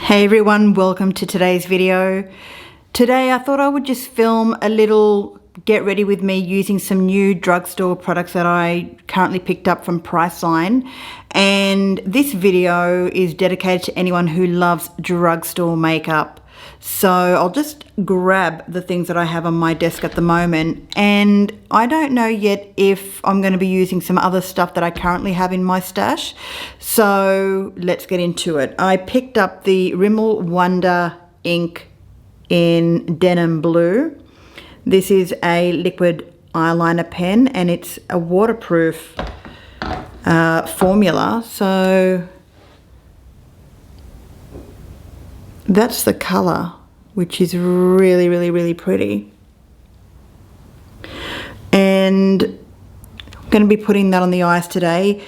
Hey everyone, welcome to today's video. Today I thought I would just film a little get ready with me using some new drugstore products that I currently picked up from Priceline. And this video is dedicated to anyone who loves drugstore makeup. So I'll just grab the things that I have on my desk at the moment, and I don't know yet if I'm going to be using some other stuff that I currently have in my stash. So let's get into it. I picked up the Rimmel Wonder ink in denim blue. This is a liquid eyeliner pen and it's a waterproof formula. So that's the color, which is really, really, really pretty. And I'm going to be putting that on the eyes today.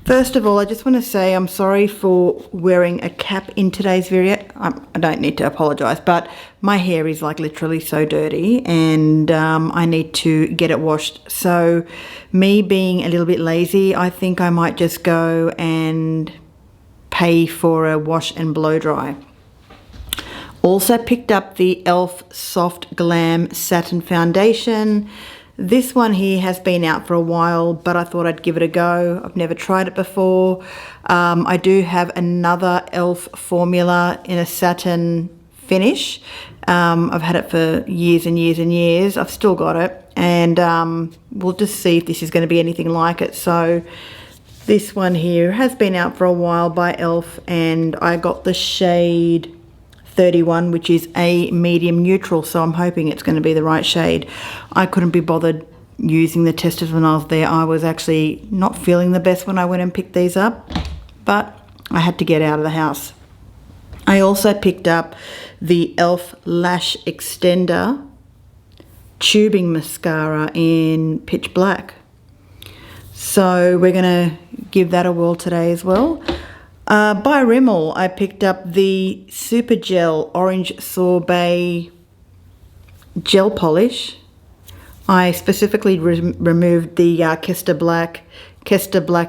First of all, I just want to say I'm sorry for wearing a cap in today's video. I don't need to apologize, but my hair is like literally so dirty and I need to get it washed. So me being a little bit lazy, I think I might just go and pay for a wash and blow dry. Also picked up the e.l.f. Soft Glam Satin Foundation. This one here has been out for a while, but I thought I'd give it a go. I've never tried it before. I do have another e.l.f. formula in a satin finish. I've had it for years and years and years. I've still got it, and we'll just see if this is going to be anything like it. So this one here has been out for a while by e.l.f. and I got the shade 31, which is a medium neutral, so I'm hoping it's going to be the right shade. I couldn't be bothered using the testers when I was there. I was actually not feeling the best when I went and picked these up, but I had to get out of the house. I also picked up the e.l.f. Lash Extender tubing mascara in pitch black, so we're going to give that a whirl today as well. By Rimmel, I picked up the Super Gel Orange Sorbet Gel Polish. I specifically removed the Kester Black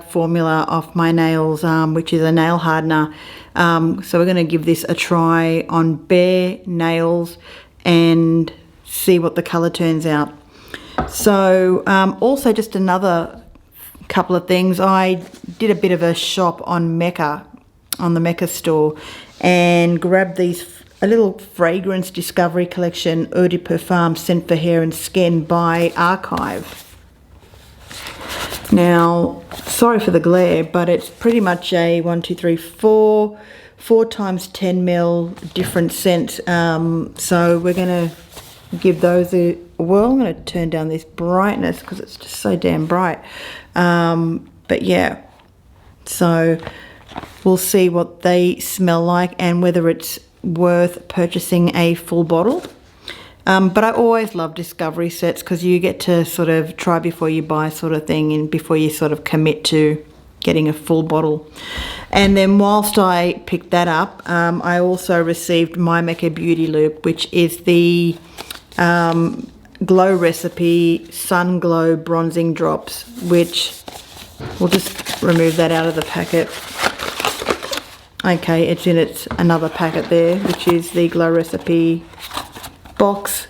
formula off my nails, which is a nail hardener. So we're going to give this a try on bare nails and see what the colour turns out. So also just another couple of things. I did a bit of a shop on Mecca, on the Mecca store, and grabbed a little fragrance discovery collection, Eau de Parfum Scent for Hair and Skin by Archive. Now, sorry for the glare, but it's pretty much a 4 times 10 ml different scents. So we're going to give those a whirl. I'm going to turn down this brightness because it's just so damn bright. But yeah, so we'll see what they smell like and whether it's worth purchasing a full bottle. But I always love discovery sets because you get to sort of try before you buy sort of thing, and before you sort of commit to getting a full bottle. And then whilst I picked that up, I also received My Mecca Beauty Loop, which is the Glow Recipe Sun Glow Bronzing Drops, which we'll just remove that out of the packet. Okay, it's in another packet there, which is the Glow Recipe box.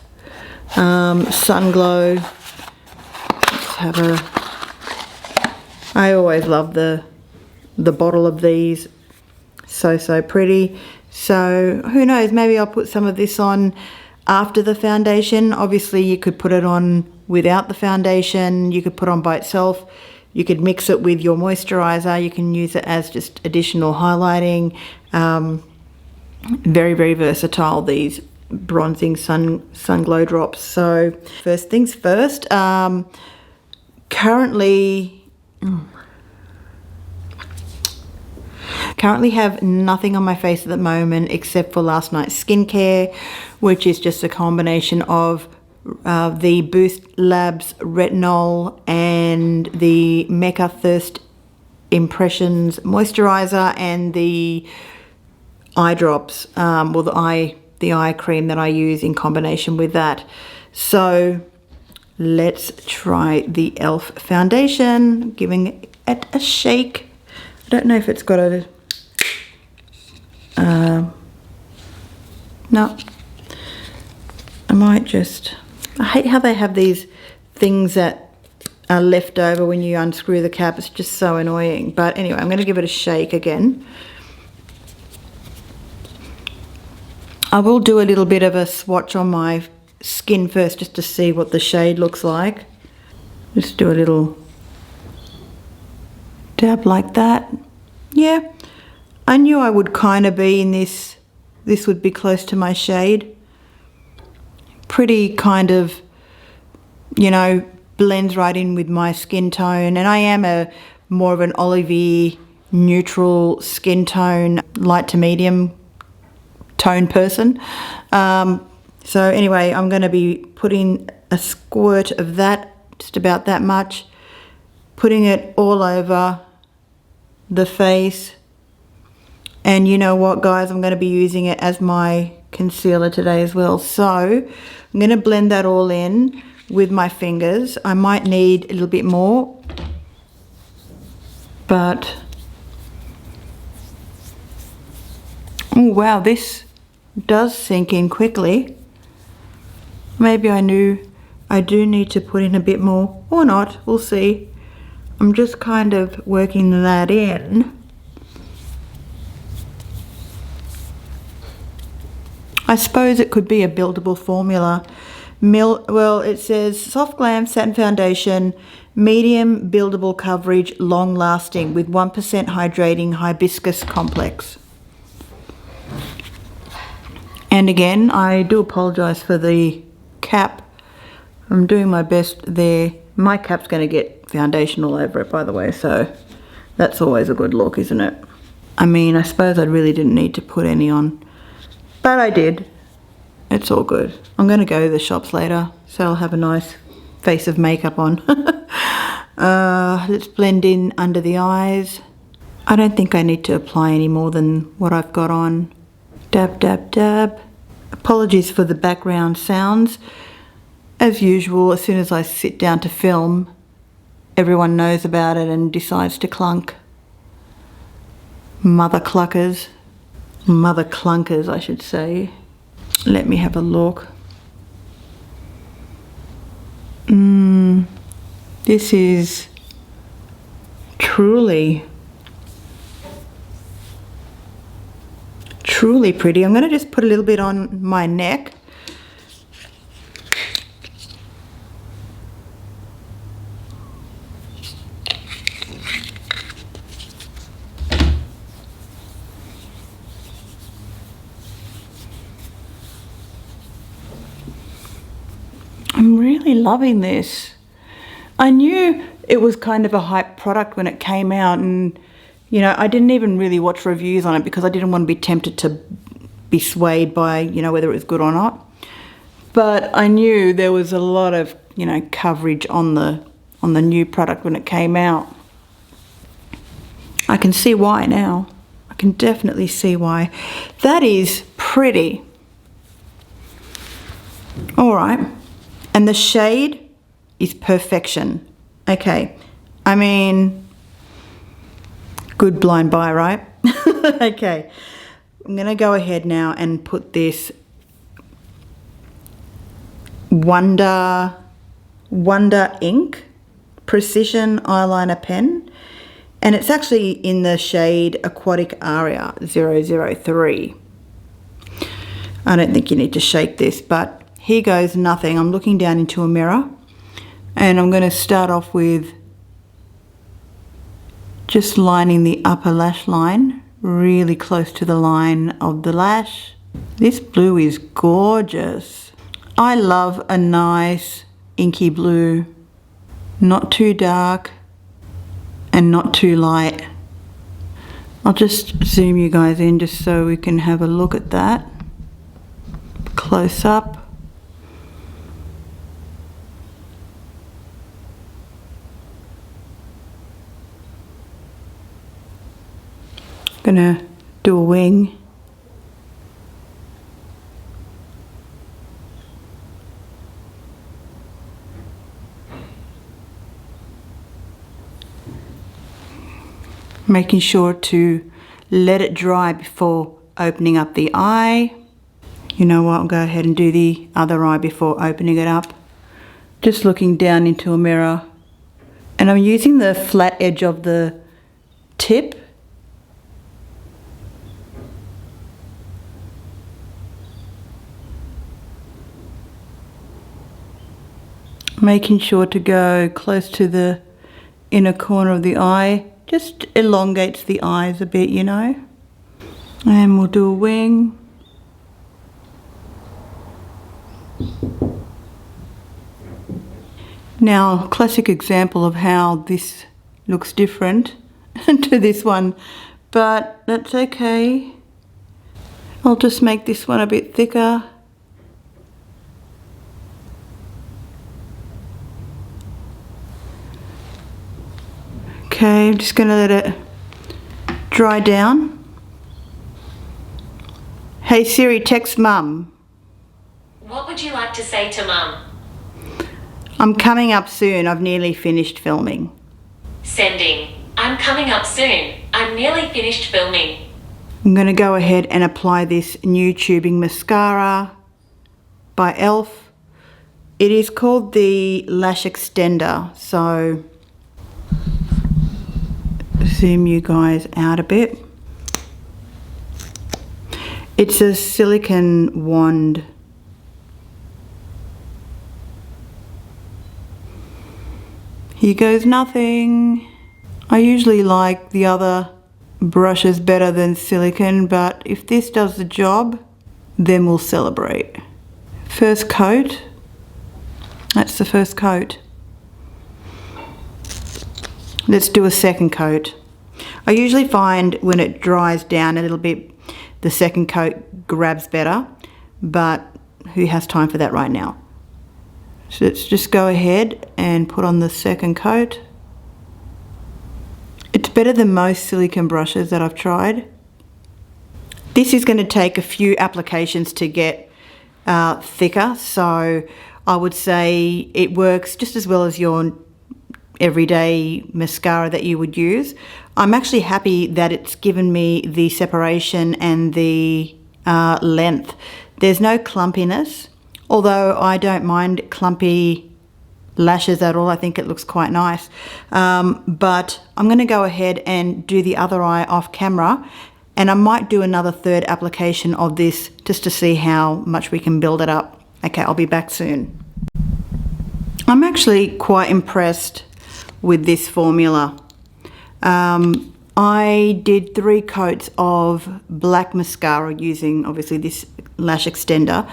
Sun Glow. Let's have I always love the bottle of these. So pretty. So who knows, maybe I'll put some of this on after the foundation. Obviously you could put it on without the foundation, you could put on by itself, you could mix it with your moisturizer, you can use it as just additional highlighting. Very, very versatile, these bronzing sun glow drops. So first things first, currently have nothing on my face at the moment except for last night's skincare, which is just a combination of the Boost Labs Retinol and the Mecca Thirst Impressions Moisturizer and the eye drops, well the eye cream that I use in combination with that. So let's try the e.l.f. foundation, giving it a shake. I don't know if it's got a No. I might just... I hate how they have these things that are left over when you unscrew the cap. It's just so annoying. But anyway, I'm going to give it a shake again. I will do a little bit of a swatch on my skin first just to see what the shade looks like. Just do a little dab like that. Yeah, I knew I would kind of be in this. This would be close to my shade. Pretty kind of, you know, blends right in with my skin tone. And I am a more of an olivey, neutral skin tone, light to medium tone person. So anyway, I'm going to be putting a squirt of that, just about that much, putting it all over the face. And you know what, guys, I'm going to be using it as my concealer today as well. So I'm going to blend that all in with my fingers. I might need a little bit more, but oh wow, this does sink in quickly. Maybe I do need to put in a bit more or not, we'll see. I'm just kind of working that in. I suppose it could be a buildable formula. Well, it says soft glam satin foundation, medium buildable coverage, long lasting with 1% hydrating hibiscus complex. And again, I do apologise for the cap. I'm doing my best there. My cap's going to get foundation all over it, by the way, so that's always a good look, isn't it? I mean, I suppose I really didn't need to put any on, but I did. It's all good. I'm going to go to the shops later, so I'll have a nice face of makeup on. Let's blend in under the eyes. I don't think I need to apply any more than what I've got on. Dab, dab, dab. Apologies for the background sounds. As usual, as soon as I sit down to film, everyone knows about it and decides to clunk. Mother clunkers, I should say. Let me have a look. This is truly pretty. I'm going to just put a little bit on my neck. I'm really loving this. I knew it was kind of a hype product when it came out, and you know, I didn't even really watch reviews on it because I didn't want to be tempted to be swayed by, you know, whether it was good or not. But I knew there was a lot of, you know, coverage on the new product when it came out. I can see why now. I can definitely see why. That is pretty. All right. And the shade is perfection. Okay. I mean, good blind buy, right? Okay. I'm going to go ahead now and put this Wonder Ink Precision Eyeliner Pen. And it's actually in the shade Aquatic Aria 003. I don't think you need to shake this, but here goes nothing. I'm looking down into a mirror and I'm going to start off with just lining the upper lash line really close to the line of the lash. This blue is gorgeous. I love a nice inky blue, not too dark and not too light. I'll just zoom you guys in just so we can have a look at that close up. Gonna do a wing. Making sure to let it dry before opening up the eye. You know what, I'll go ahead and do the other eye before opening it up. Just looking down into a mirror. And I'm using the flat edge of the tip. Making sure to go close to the inner corner of the eye. Just elongates the eyes a bit, you know. And we'll do a wing. Now, classic example of how this looks different to this one, but that's okay. I'll just make this one a bit thicker. Okay, I'm just gonna let it dry down. Hey Siri, text Mum. What would you like to say to Mum? I'm coming up soon. I've nearly finished filming. Sending. I'm coming up soon. I'm nearly finished filming. I'm going to go ahead and apply this new tubing mascara by ELF. It is called the Lash Extender. So, zoom you guys out a bit. It's a silicone wand. Here goes nothing. I usually like the other brushes better than silicone, but if this does the job, then we'll celebrate. First coat. That's the first coat. Let's do a second coat. I usually find when it dries down a little bit, the second coat grabs better, but who has time for that right now? So let's just go ahead and put on the second coat. It's better than most silicone brushes that I've tried. This is going to take a few applications to get thicker, so I would say it works just as well as your everyday mascara that you would use. I'm actually happy that it's given me the separation and the length. There's no clumpiness. Although I don't mind clumpy lashes at all, I think it looks quite nice. But I'm going to go ahead and do the other eye off camera, and I might do another third application of this just to see how much we can build it up. Okay, I'll be back soon. I'm actually quite impressed with this formula. I did 3 coats of black mascara using obviously this lash extender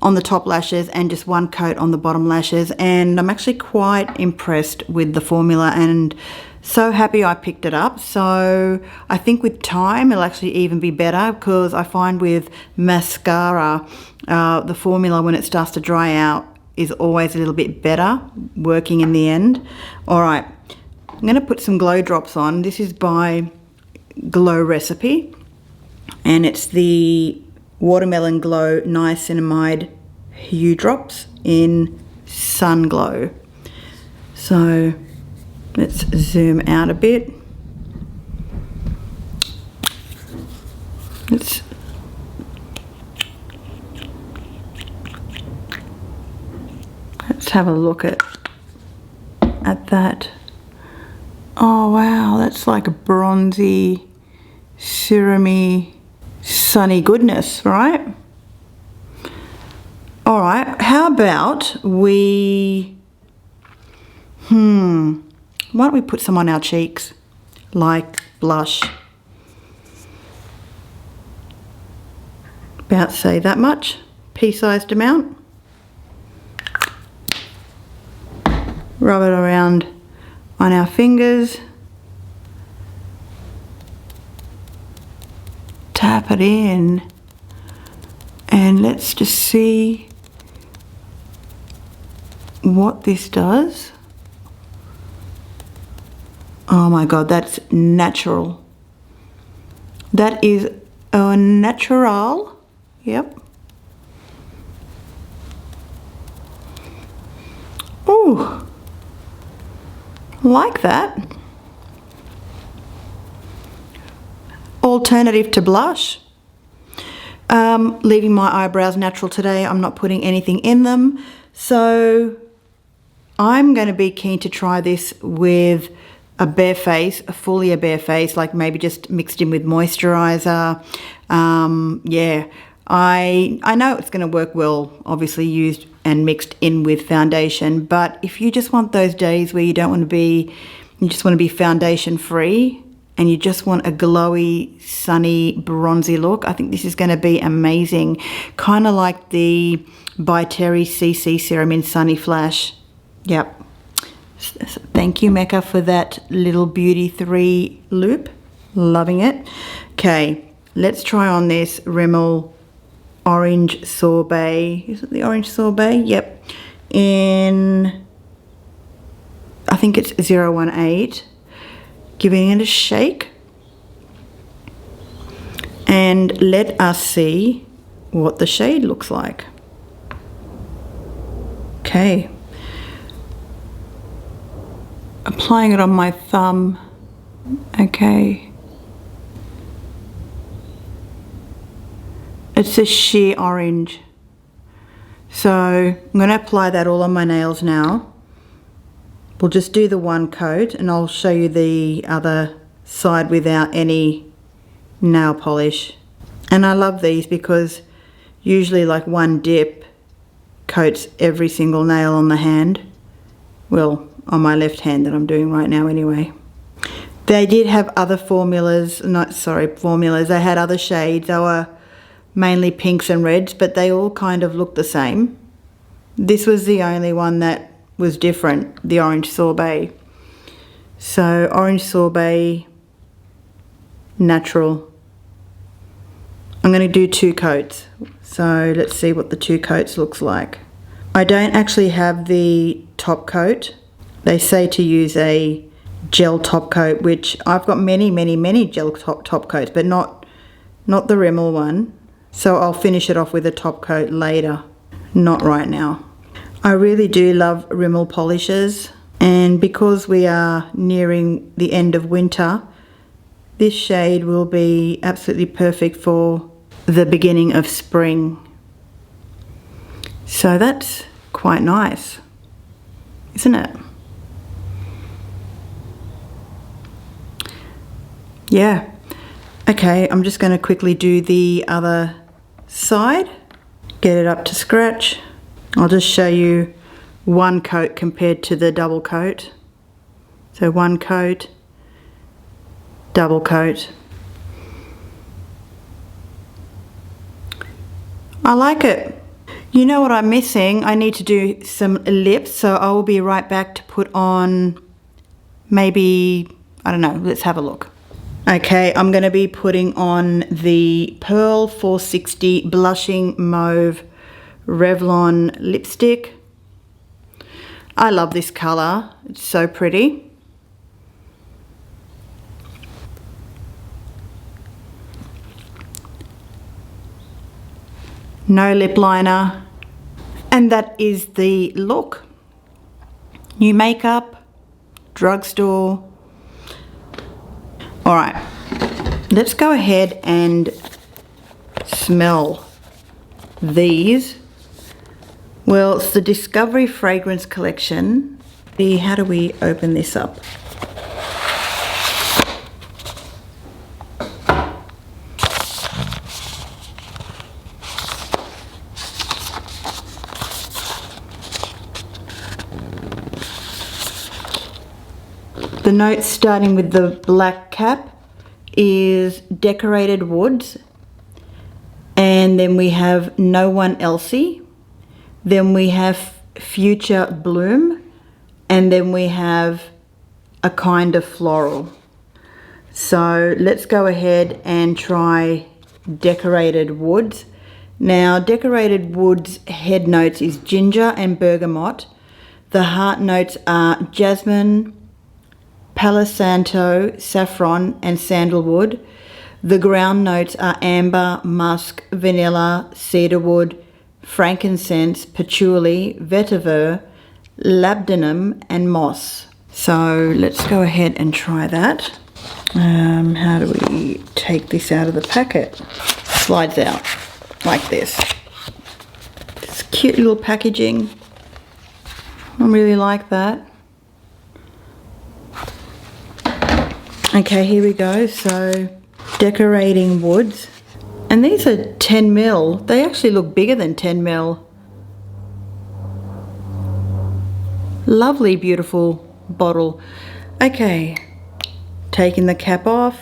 on the top lashes and just 1 coat on the bottom lashes, and I'm actually quite impressed with the formula and so happy I picked it up. So I think with time it'll actually even be better, because I find with mascara the formula when it starts to dry out is always a little bit better working in the end. Alright, I'm going to put some glow drops on. This is by Glow Recipe and it's the Watermelon Glow Niacinamide Hue Drops in Sun Glow. So let's zoom out a bit. Let's have a look at that. Oh wow, that's like a bronzy, serumy, sunny goodness, right? All right, how about we, why don't we put some on our cheeks, like blush. About, say, that much, pea-sized amount. Rub it around on our fingers. Tap it in. And let's just see what this does. Oh my God, that's natural. That is a natural. Yep. Ooh, like that. Alternative to blush. Leaving my eyebrows natural today. I'm not putting anything in them. So I'm going to be keen to try this with a bare face, fully a bare face, like maybe just mixed in with moisturizer. Yeah, I know it's going to work well, obviously used and mixed in with foundation, but if you just want those days where you don't want to be, you just want to be foundation free and you just want a glowy, sunny, bronzy look, I think this is going to be amazing. Kind of like the By Terry CC Serum in Sunny Flash. Yep. Thank you, Mecca, for that little Beauty 3 loop. Loving it. Okay, let's try on this Rimmel Orange Sorbet. Is it the Orange Sorbet? Yep. In, I think it's 018. Giving it a shake. And let us see what the shade looks like. Okay. Applying it on my thumb. Okay. It's a sheer orange. So I'm going to apply that all on my nails now. We'll just do the one coat and I'll show you the other side without any nail polish. And I love these because usually like one dip coats every single nail on the hand. Well, on my left hand that I'm doing right now anyway. They did have other formulas, formulas. They had other shades. They were mainly pinks and reds, but they all kind of looked the same. This was the only one that was different, the Orange Sorbet. So Orange Sorbet, natural. I'm going to do 2 coats. So let's see what the 2 coats looks like. I don't actually have the top coat. They say to use a gel top coat, which I've got many gel top coats, but not the Rimmel one. So I'll finish it off with a top coat later, not right now. I really do love Rimmel polishes, and because we are nearing the end of winter, this shade will be absolutely perfect for the beginning of spring. So that's quite nice, isn't it? Yeah. Okay, I'm just going to quickly do the other side, get it up to scratch. I'll just show you one coat compared to the double coat. So one coat, double coat. I like it. You know what I'm missing? I need to do some lips, so I will be right back to put on maybe, I don't know, let's have a look. Okay, I'm going to be putting on the Pearl 460 Blushing Mauve Revlon lipstick. I love this colour, it's so pretty. No lip liner, and that is the look. New makeup, drugstore. All right, let's go ahead and smell these. Well, it's the Discovery Fragrance Collection. How do we open this up? The notes starting with the black cap is Decorated Woods, and then we have No One Elsie, then we have Future Bloom, and then we have A Kind of Floral. So let's go ahead and try Decorated Woods. Now, Decorated Woods head notes is ginger and bergamot. The heart notes are jasmine, Palo Santo, saffron and sandalwood. The ground notes are amber, musk, vanilla, cedarwood, frankincense, patchouli, vetiver, labdanum and moss. So let's go ahead and try that. How do we take this out of the packet? Slides out. like this. It's cute little packaging. I really like that. Okay, here we go. So, decorating woods. And these are 10 mil. They actually look bigger than 10 mil. Lovely, beautiful bottle. Okay, taking the cap off.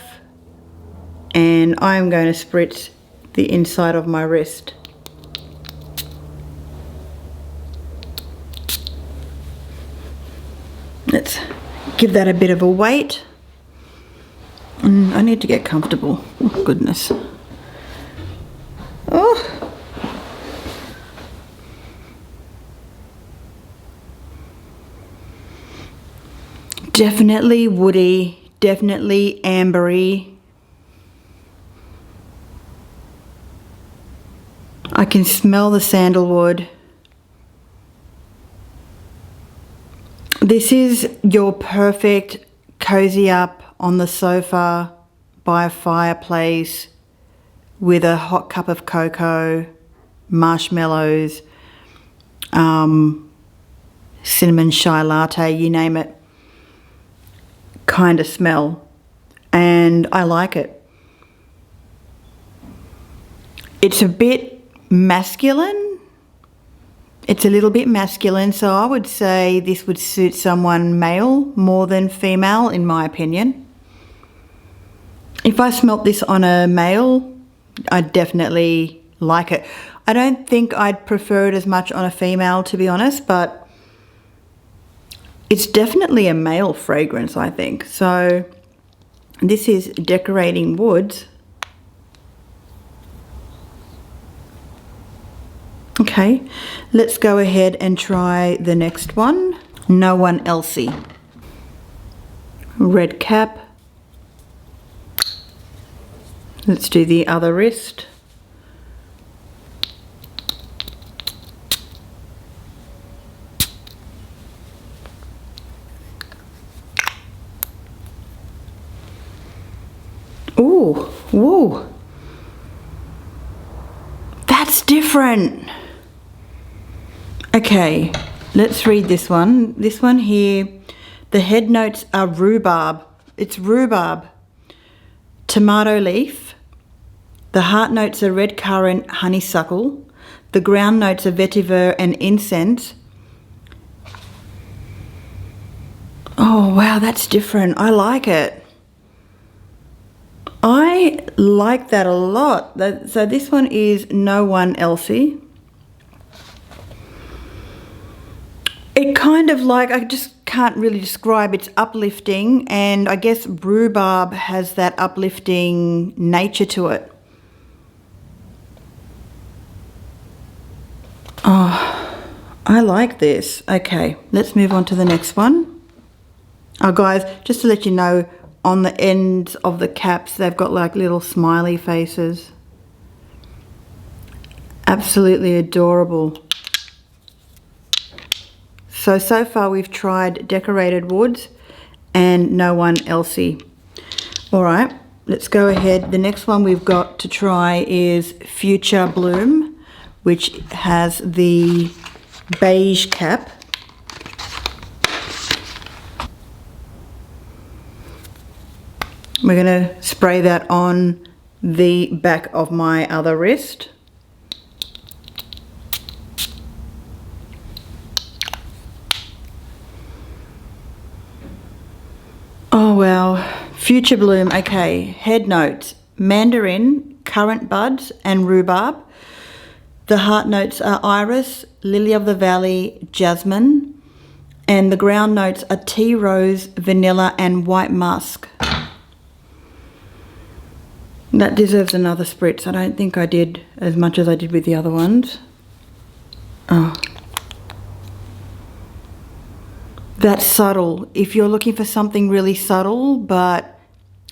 And I'm going to spritz the inside of my wrist. Let's give that a bit of a weight. I need to get comfortable. Oh, goodness. Oh. Definitely woody, definitely ambery. I can smell the sandalwood. This is your perfect cozy up on the sofa by a fireplace with a hot cup of cocoa, marshmallows, cinnamon chai latte, you name it, kind of smell. And I like it. It's a bit masculine. It's a little bit masculine, so I would say this would suit someone male more than female, in my opinion. If I smelt this on a male, I'd definitely like it. I don't think I'd prefer it as much on a female, to be honest, but it's definitely a male fragrance, I think. So this is Decorating Woods. Okay, let's go ahead and try the next one. No One Elsie. Red cap. Let's do the other wrist. Ooh, whoa. That's different. Okay, let's read this one. This one here, the head notes are rhubarb. It's rhubarb. Tomato leaf. The heart notes are red currant, honeysuckle. The ground notes are vetiver and incense. Oh, wow, that's different. I like it. I like that a lot. So this one is No One Elsie. It kind of like, I just can't really describe, it's uplifting, and I guess rhubarb has that uplifting nature to it. Oh, I like this. Okay, let's move on to the next one. Oh guys, just to let you know, on the ends of the caps, they've got like little smiley faces. Absolutely adorable. So far we've tried Decorated Woods and No One Elsie. All right, let's go ahead. The next one we've got to try is Future Bloom, which has the beige cap. We're going to spray that on the back of my other wrist. Oh wow, Future Bloom. Okay, head notes, mandarin, currant buds and rhubarb. The heart notes are iris, lily of the valley, jasmine. And the ground notes are tea rose, vanilla and white musk. That deserves another spritz. I don't think I did as much as I did with the other ones. Oh. That's subtle. If you're looking for something really subtle, but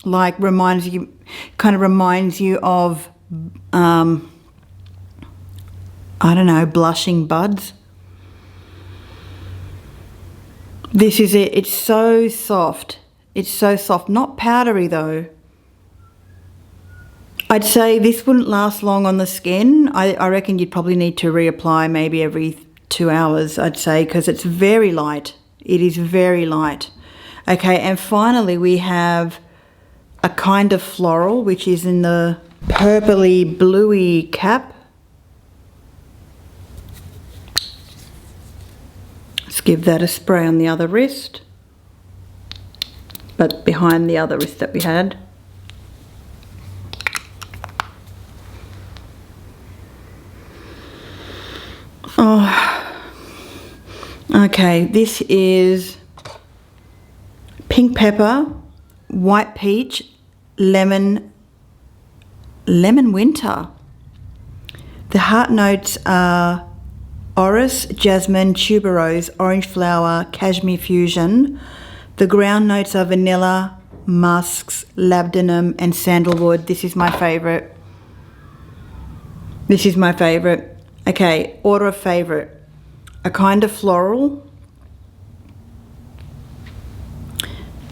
like kind of reminds you of, I don't know, blushing buds. This is it. It's so soft. It's so soft. Not powdery though. I'd say this wouldn't last long on the skin. I reckon you'd probably need to reapply maybe every 2 hours, I'd say, because it's very light. It is very light. Okay, and finally we have a kind of floral, which is in the purpley bluey cap. Let's give that a spray on the other wrist, but behind the other wrist that we had. Oh, okay, this is pink pepper, white peach, lemon winter. The heart notes are orris, jasmine, tuberose, orange flower, cashmere fusion. The ground notes are vanilla, musks, labdanum, and sandalwood. This is my favorite. This is my favorite. Okay, order of favorite. A kind of floral.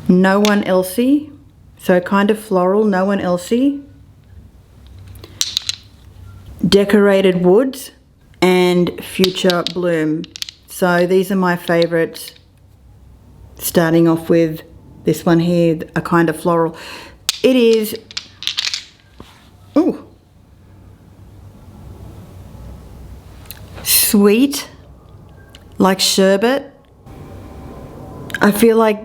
No one elsey. So a kind of floral, no one elsey. Decorated woods and future bloom. So these are my favorites. Starting off with this one here, a kind of floral. It is, ooh, sweet, like sherbet. I feel like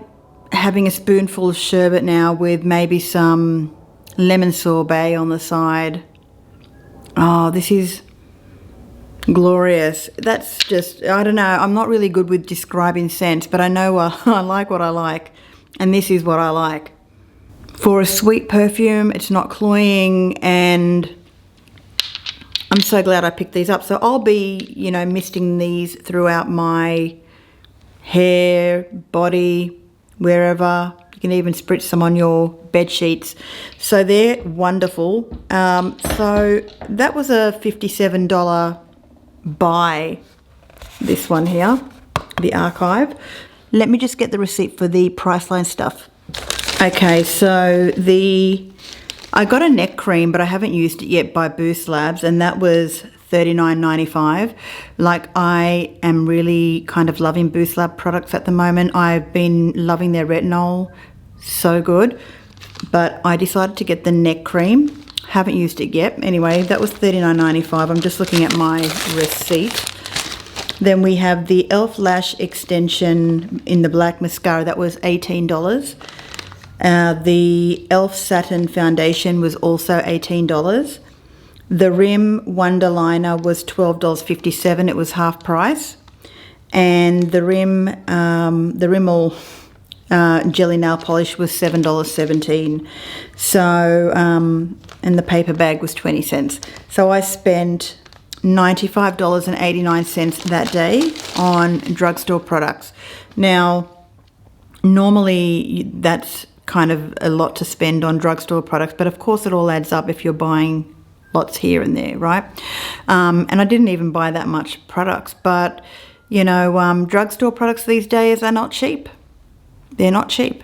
having a spoonful of sherbet now with maybe some lemon sorbet on the side. Oh, this is glorious. That's just, I don't know, I'm not really good with describing scents, but I know I like what I like, and this is what I like. For a sweet perfume, it's not cloying, and I'm so glad I picked these up. So I'll be, you know, misting these throughout my hair, body, wherever. You can even spritz some on your bed sheets. So they're wonderful. So that was a $57 buy, this one here, the archive. Let me just get the receipt for the Priceline stuff. Okay, so I got a neck cream, but I haven't used it yet, by Boost Labs, and that was $39.95. Like, I am really kind of loving Boost Lab products at the moment. I've been loving their retinol, so good. But I decided to get the neck cream. Haven't used it yet. Anyway, that was $39.95. I'm just looking at my receipt. Then we have the e.l.f. Lash Extension in the black mascara. That was $18. The e.l.f. Satin Foundation was also $18. The Rim Wonder Liner was $12.57. It was half price. And the Rimmel Jelly Nail Polish was $7.17. So, and the paper bag was 20 cents. So I spent $95.89 that day on drugstore products. Now, normally that's kind of a lot to spend on drugstore products, but of course it all adds up if you're buying lots here and there, right? And I didn't even buy that much products, but you know, drugstore products these days are not cheap. They're not cheap.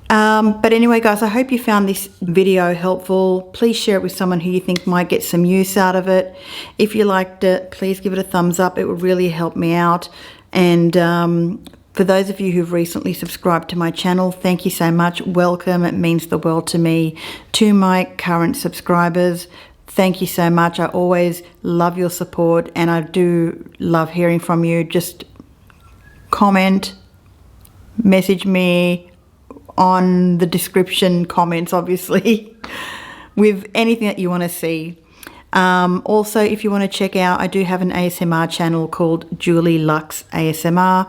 But anyway, guys, I hope you found this video helpful. Please share it with someone who you think might get some use out of it. If you liked it, please give it a thumbs up. It would really help me out. And for those of you who've recently subscribed to my channel, thank you so much. Welcome. It means the world to me. To my current subscribers, thank you so much. I always love your support, and I do love hearing from you. Just comment, message me on the description comments, obviously, with anything that you want to see. Also, if you want to check out, I do have an ASMR channel called Julie Lux ASMR.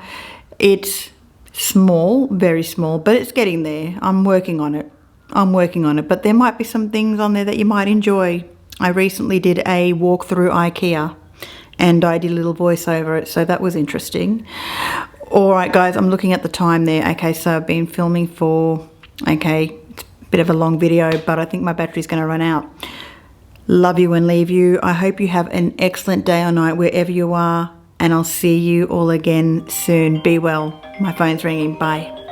It's small, very small, but it's getting there. I'm working on it. But there might be some things on there that you might enjoy. I recently did a walk through IKEA, and I did a little voice over it, so that was interesting. All right, guys, I'm looking at the time there. Okay, so I've been filming for, okay, it's a bit of a long video, but I think my battery's going to run out. Love you and leave you. I hope you have an excellent day or night wherever you are, and I'll see you all again soon. Be well. My phone's ringing. Bye.